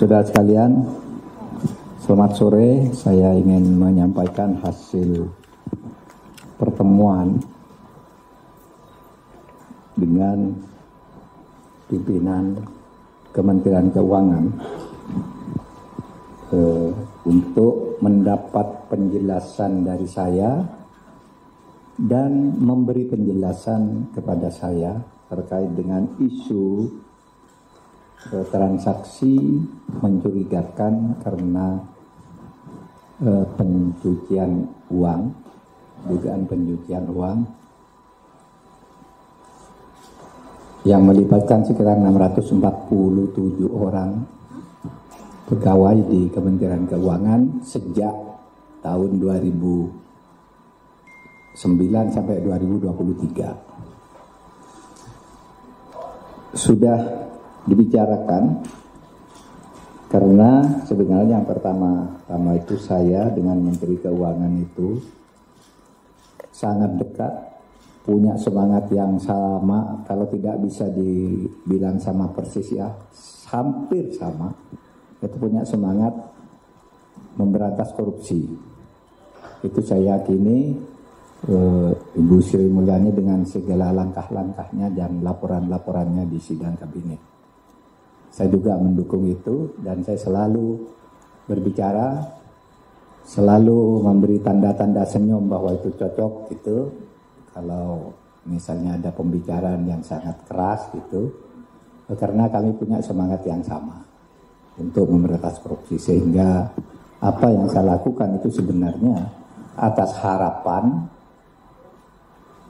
Saudara sekalian, selamat sore. Saya ingin menyampaikan hasil pertemuan dengan pimpinan Kementerian Keuangan untuk mendapat penjelasan dari saya dan memberi penjelasan kepada saya terkait dengan isu transaksi mencurigakan karena pencucian uang, dugaan pencucian uang yang melibatkan sekitar 647 orang pegawai di Kementerian Keuangan sejak tahun 2009 sampai 2023. Sudah dibicarakan karena sebenarnya yang pertama itu saya dengan Menteri Keuangan itu sangat dekat, punya semangat yang sama, kalau tidak bisa dibilang sama persis ya, hampir sama. Itu punya semangat memberantas korupsi. Itu saya yakini Ibu Sri Mulyani dengan segala langkah-langkahnya dan laporan-laporannya di sidang kabinet. Saya juga mendukung itu dan saya selalu berbicara, selalu memberi tanda-tanda senyum bahwa itu cocok gitu. Kalau misalnya ada pembicaraan yang sangat keras gitu, karena kami punya semangat yang sama untuk memberantas korupsi, sehingga apa yang saya lakukan itu sebenarnya atas harapan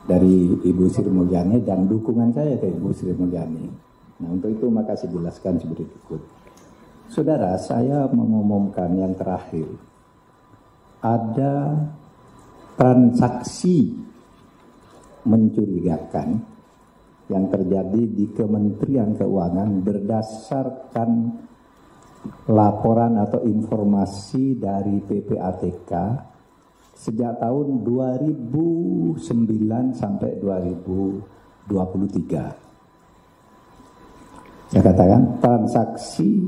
dari Ibu Sri Mulyani dan dukungan saya ke Ibu Sri Mulyani. Nah, untuk itu maka saya jelaskan seperti berikut. Saudara, saya mengumumkan yang terakhir, ada transaksi mencurigakan yang terjadi di Kementerian Keuangan berdasarkan laporan atau informasi dari PPATK sejak tahun 2009 sampai 2023. Saya katakan transaksi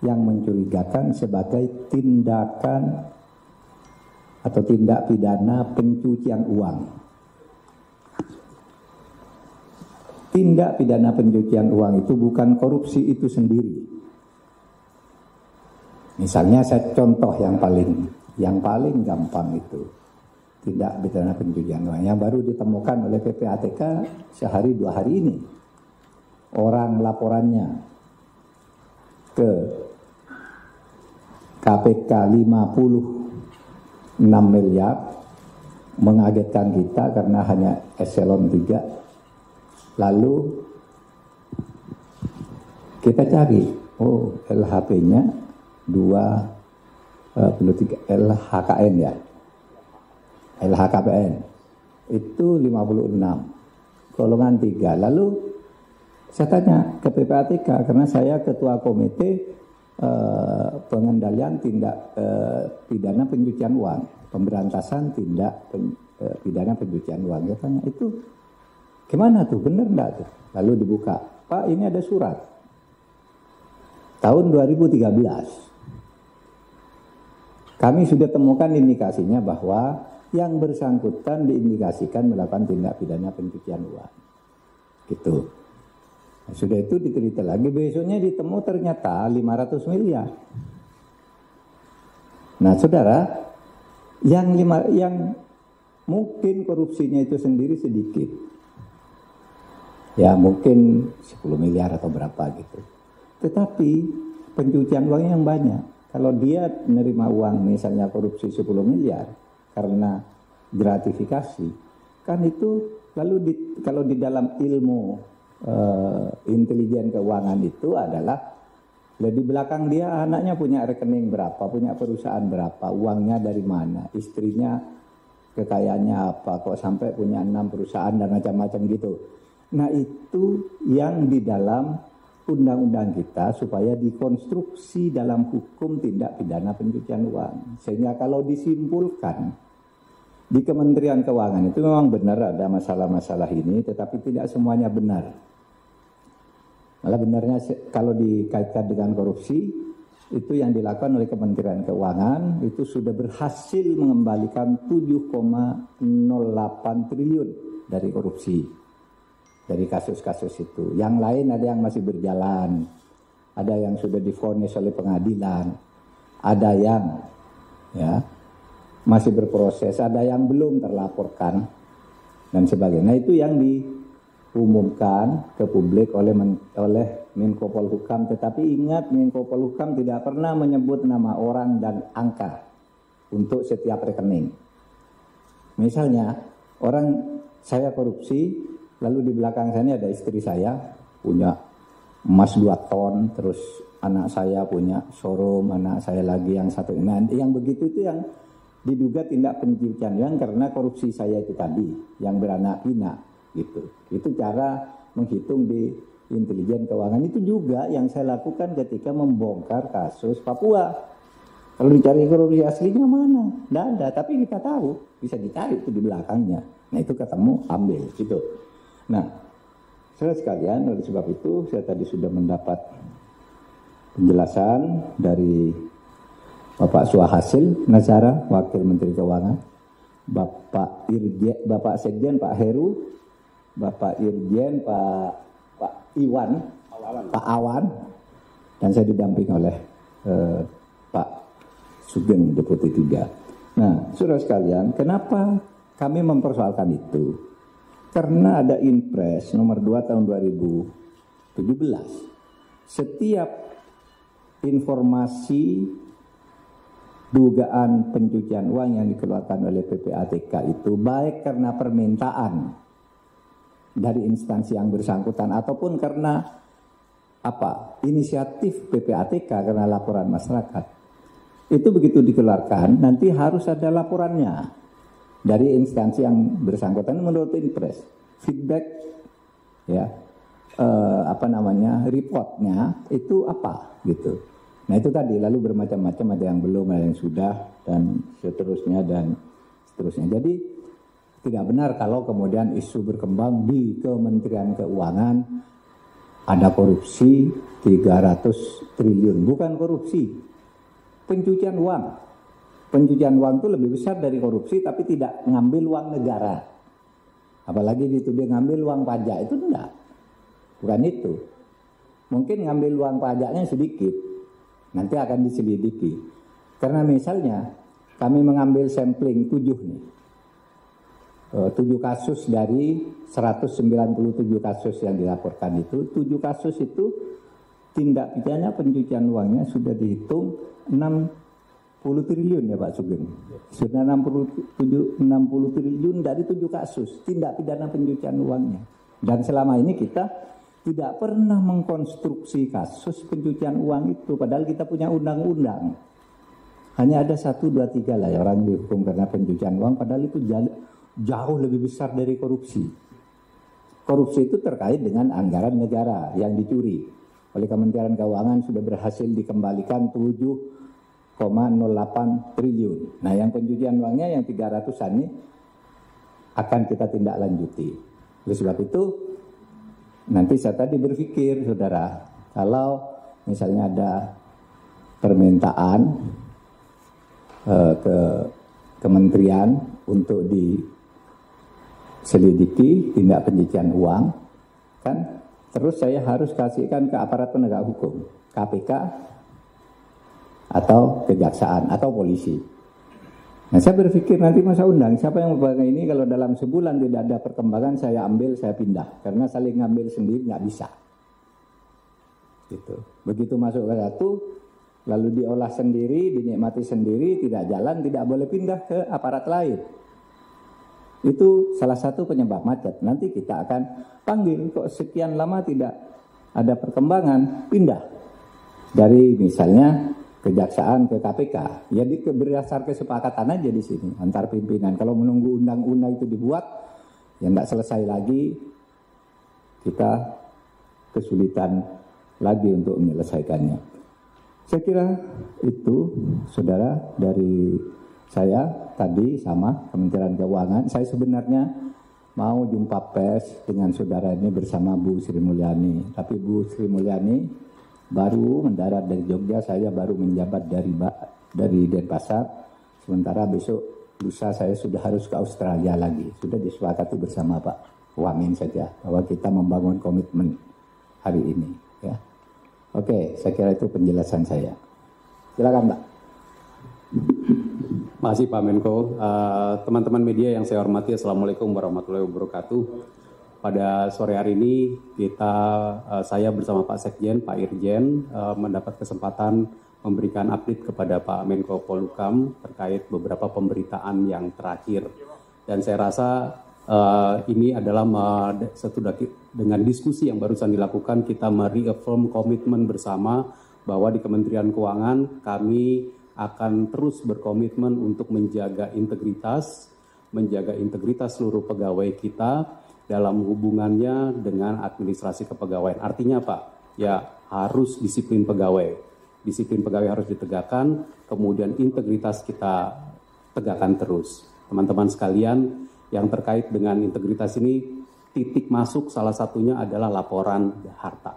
yang mencurigakan sebagai tindakan atau tindak pidana pencucian uang. Tindak pidana pencucian uang itu bukan korupsi itu sendiri. Misalnya saya contoh yang paling gampang itu tindak pidana pencucian uang yang baru ditemukan oleh PPATK sehari 2 hari ini. Orang laporannya ke KPK 56 miliar, mengagetkan kita karena hanya eselon 3. Lalu kita cari, LHP-nya 23 LHKN ya, LHKPN itu 56 golongan 3. Lalu saya tanya ke PPATK karena saya ketua komite pengendalian tindak pidana pencucian uang, pemberantasan tindak pidana pencucian uang. Saya tanya, itu gimana tuh, bener enggak tuh? Lalu dibuka, Pak, ini ada surat tahun 2013. Kami sudah temukan indikasinya bahwa yang bersangkutan diindikasikan melakukan tindak pidana pencucian uang. Gitu. Nah, sudah itu diteliti lagi, besoknya ditemu ternyata 500 miliar. Nah, saudara, yang mungkin korupsinya itu sendiri sedikit. Ya, mungkin 10 miliar atau berapa gitu. Tetapi pencucian uangnya yang banyak. Kalau dia menerima uang misalnya korupsi 10 miliar karena gratifikasi, kan itu lalu kalau di dalam ilmu intelijen keuangan itu adalah di belakang dia anaknya punya rekening berapa, punya perusahaan berapa, uangnya dari mana, istrinya kekayaannya apa, kok sampai punya 6 perusahaan dan macam-macam gitu. Nah, itu yang di dalam undang-undang kita supaya dikonstruksi dalam hukum tindak pidana pencucian uang. Sehingga kalau disimpulkan di Kementerian Keuangan itu memang benar ada masalah-masalah ini, tetapi tidak semuanya benar. Malah benarnya kalau dikaitkan dengan korupsi, itu yang dilakukan oleh Kementerian Keuangan itu sudah berhasil mengembalikan 7,08 triliun dari korupsi, dari kasus-kasus itu. Yang lain ada yang masih berjalan, ada yang sudah divonis oleh pengadilan, ada yang ya masih berproses, ada yang belum terlaporkan dan sebagainya. Nah, itu yang diumumkan ke publik oleh Menko Polhukam. Tetapi ingat, Menko Polhukam tidak pernah menyebut nama orang dan angka untuk setiap rekening. Misalnya orang, saya korupsi, lalu di belakang saya ini ada istri saya punya emas 2 ton, terus anak saya punya showroom, anak saya lagi yang satu. Nah, yang begitu itu yang diduga tindak pencucian uang karena korupsi saya itu tadi, yang beranak pinak gitu. Itu cara menghitung di intelijen keuangan. Itu juga yang saya lakukan ketika membongkar kasus Papua. Kalau dicari korupsi aslinya mana? Tidak ada, tapi kita tahu, bisa dicari itu di belakangnya. Nah, itu ketemu, ambil gitu. Nah, saudara sekalian, oleh sebab itu saya tadi sudah mendapat penjelasan dari Bapak Suhasil Nazara, Wakil Menteri Keuangan, Bapak Irjen, Bapak Sekjen Pak Heru, Bapak Irjen Pak Iwan, Pak Awan, dan saya didamping oleh Pak Sugeng Deputi 3. Nah, saudara sekalian, kenapa kami mempersoalkan itu? Karena ada Inpres nomor 2 tahun 2017. Setiap informasi dugaan pencucian uang yang dikeluarkan oleh PPATK itu baik karena permintaan dari instansi yang bersangkutan ataupun karena inisiatif PPATK karena laporan masyarakat. Itu begitu dikeluarkan nanti harus ada laporannya dari instansi yang bersangkutan menurut Inpres. Feedback ya reportnya itu apa gitu. Nah, itu tadi, lalu bermacam-macam, ada yang belum, ada yang sudah, dan seterusnya. Jadi tidak benar kalau kemudian isu berkembang di Kementerian Keuangan ada korupsi 300 triliun. Bukan korupsi, pencucian uang. Pencucian uang itu lebih besar dari korupsi, tapi tidak ngambil uang negara. Apalagi dituduh ngambil uang pajak, itu enggak. Bukan itu. Mungkin ngambil uang pajaknya sedikit, nanti akan diselidiki. Karena misalnya kami mengambil sampling 7 kasus dari 197 kasus yang dilaporkan itu. 7 kasus itu tindak pidana pencucian uangnya sudah dihitung 60 triliun ya Pak Sugeng. Sudah 60 triliun dari 7 kasus tindak pidana pencucian uangnya. Dan selama ini kita tidak pernah mengkonstruksi kasus pencucian uang itu, padahal kita punya undang-undang. Hanya ada 1, 2, 3 lah ya orang dihukum karena pencucian uang, padahal itu jauh lebih besar dari korupsi. Korupsi itu terkait dengan anggaran negara yang dicuri. Oleh Kementerian Keuangan sudah berhasil dikembalikan 7,08 triliun. Nah, yang pencucian uangnya yang 300-an ini akan kita tindak lanjuti. Oleh sebab itu, nanti saya tadi berpikir, saudara, kalau misalnya ada permintaan ke kementerian untuk diselidiki tindak pencucian uang, kan terus saya harus kasihkan ke aparat penegak hukum, KPK atau kejaksaan atau polisi. Nah, saya berpikir nanti masa undang siapa yang membawa ini, kalau dalam sebulan tidak ada perkembangan saya ambil, saya pindah, karena saling ngambil sendiri nggak bisa. Gitu. Begitu masuk ke satu, lalu diolah sendiri, dinikmati sendiri, tidak jalan, tidak boleh pindah ke aparat lain. Itu salah satu penyebab macet. Nanti kita akan panggil, kok sekian lama tidak ada perkembangan, pindah dari misalnya kejaksaan ke KPK. Jadi berdasar kesepakatan aja di sini antar pimpinan. Kalau menunggu undang-undang itu dibuat, ya tidak selesai lagi, kita kesulitan lagi untuk menyelesaikannya. Saya kira itu, saudara, dari saya tadi sama Kementerian Keuangan. Saya sebenarnya mau jumpa pers dengan saudara ini bersama Bu Sri Mulyani. Tapi Bu Sri Mulyani baru mendarat dari Jogja, saya baru menjabat dari Denpasar. Sementara besok lusa saya sudah harus ke Australia lagi. Sudah disepakati bersama Pak Wamen saja bahwa kita membangun komitmen hari ini. Ya. Oke, saya kira itu penjelasan saya. Silakan Pak. Makasih Pak Menko. Teman-teman media yang saya hormati, Assalamualaikum warahmatullahi wabarakatuh. Pada sore hari ini saya bersama Pak Sekjen, Pak Irjen mendapat kesempatan memberikan update kepada Pak Menko Polhukam terkait beberapa pemberitaan yang terakhir. Dan saya rasa ini adalah dengan diskusi yang barusan dilakukan, kita mereaffirm komitmen bersama bahwa di Kementerian Keuangan kami akan terus berkomitmen untuk menjaga integritas seluruh pegawai kita dalam hubungannya dengan administrasi kepegawaian. Artinya Pak, ya harus disiplin pegawai. Disiplin pegawai harus ditegakkan, kemudian integritas kita tegakkan terus. Teman-teman sekalian, yang terkait dengan integritas ini, titik masuk salah satunya adalah laporan harta.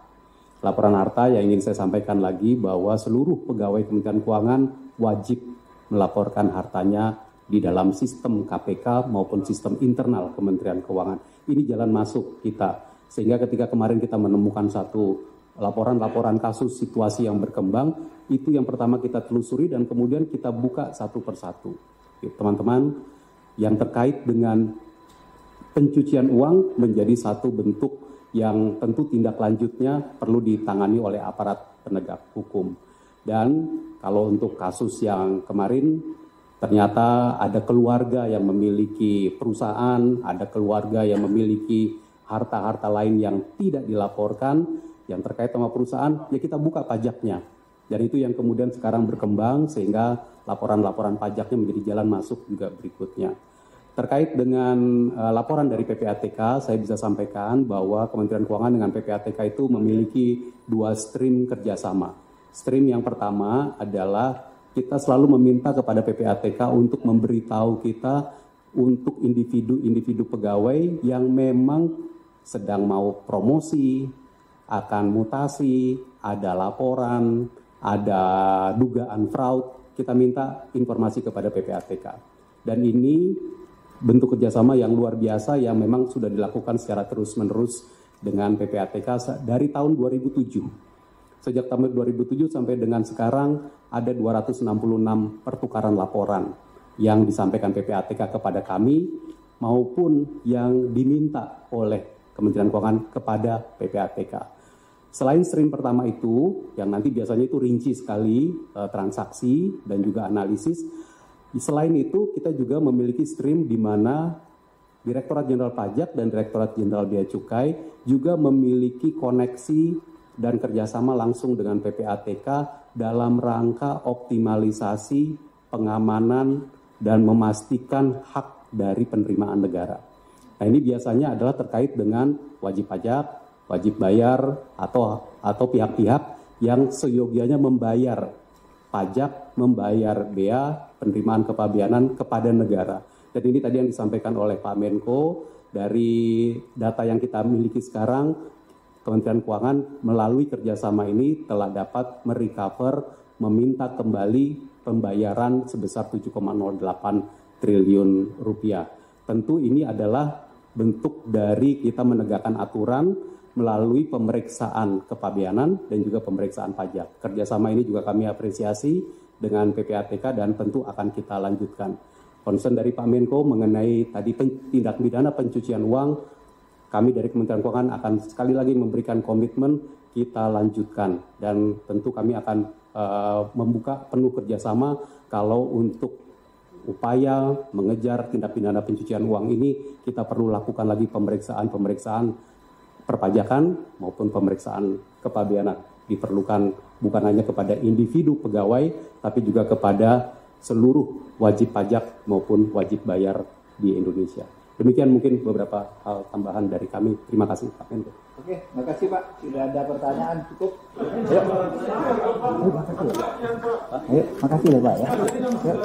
Laporan harta yang ingin saya sampaikan lagi bahwa seluruh pegawai Kementerian Keuangan wajib melaporkan hartanya di dalam sistem KPK maupun sistem internal Kementerian Keuangan. Ini jalan masuk kita. Sehingga ketika kemarin kita menemukan satu laporan-laporan kasus situasi yang berkembang, itu yang pertama kita telusuri dan kemudian kita buka satu persatu. Teman-teman, yang terkait dengan pencucian uang menjadi satu bentuk yang tentu tindak lanjutnya perlu ditangani oleh aparat penegak hukum. Dan kalau untuk kasus yang kemarin, ternyata ada keluarga yang memiliki perusahaan, ada keluarga yang memiliki harta-harta lain yang tidak dilaporkan, yang terkait sama perusahaan, ya kita buka pajaknya. Dan itu yang kemudian sekarang berkembang sehingga laporan-laporan pajaknya menjadi jalan masuk juga berikutnya. Terkait dengan laporan dari PPATK, saya bisa sampaikan bahwa Kementerian Keuangan dengan PPATK itu memiliki dua stream kerjasama. Stream yang pertama adalah kita selalu meminta kepada PPATK untuk memberitahu kita untuk individu-individu pegawai yang memang sedang mau promosi, akan mutasi, ada laporan, ada dugaan fraud, kita minta informasi kepada PPATK. Dan ini bentuk kerjasama yang luar biasa yang memang sudah dilakukan secara terus-menerus dengan PPATK dari tahun 2007. Sejak tahun 2007 sampai dengan sekarang ada 266 pertukaran laporan yang disampaikan PPATK kepada kami maupun yang diminta oleh Kementerian Keuangan kepada PPATK. Selain stream pertama itu, yang nanti biasanya itu rinci sekali transaksi dan juga analisis. Selain itu, kita juga memiliki stream di mana Direktorat Jenderal Pajak dan Direktorat Jenderal Bea Cukai juga memiliki koneksi dan kerjasama langsung dengan PPATK dalam rangka optimalisasi pengamanan dan memastikan hak dari penerimaan negara. Nah, ini biasanya adalah terkait dengan wajib pajak, wajib bayar, atau pihak-pihak yang seyogianya membayar pajak, membayar bea, penerimaan kepabeanan kepada negara. Dan ini tadi yang disampaikan oleh Pak Menko, dari data yang kita miliki sekarang, Kementerian Keuangan melalui kerjasama ini telah dapat merecover, meminta kembali pembayaran sebesar 7,08 triliun rupiah. Tentu ini adalah bentuk dari kita menegakkan aturan melalui pemeriksaan kepabeanan dan juga pemeriksaan pajak. Kerjasama ini juga kami apresiasi dengan PPATK dan tentu akan kita lanjutkan. Concern dari Pak Menko mengenai tadi tindak pidana pencucian uang, kami dari Kementerian Keuangan akan sekali lagi memberikan komitmen kita lanjutkan. Dan tentu kami akan membuka penuh kerjasama kalau untuk upaya mengejar tindak pidana pencucian uang ini kita perlu lakukan lagi pemeriksaan perpajakan maupun pemeriksaan kepabeanan. Diperlukan bukan hanya kepada individu pegawai, tapi juga kepada seluruh wajib pajak maupun wajib bayar di Indonesia. Demikian mungkin beberapa hal tambahan dari kami. Terima kasih Pak Menko. Oke, makasih Pak. Tidak ada pertanyaan, cukup. Ayo, makasih ya Pak ya. Yuk.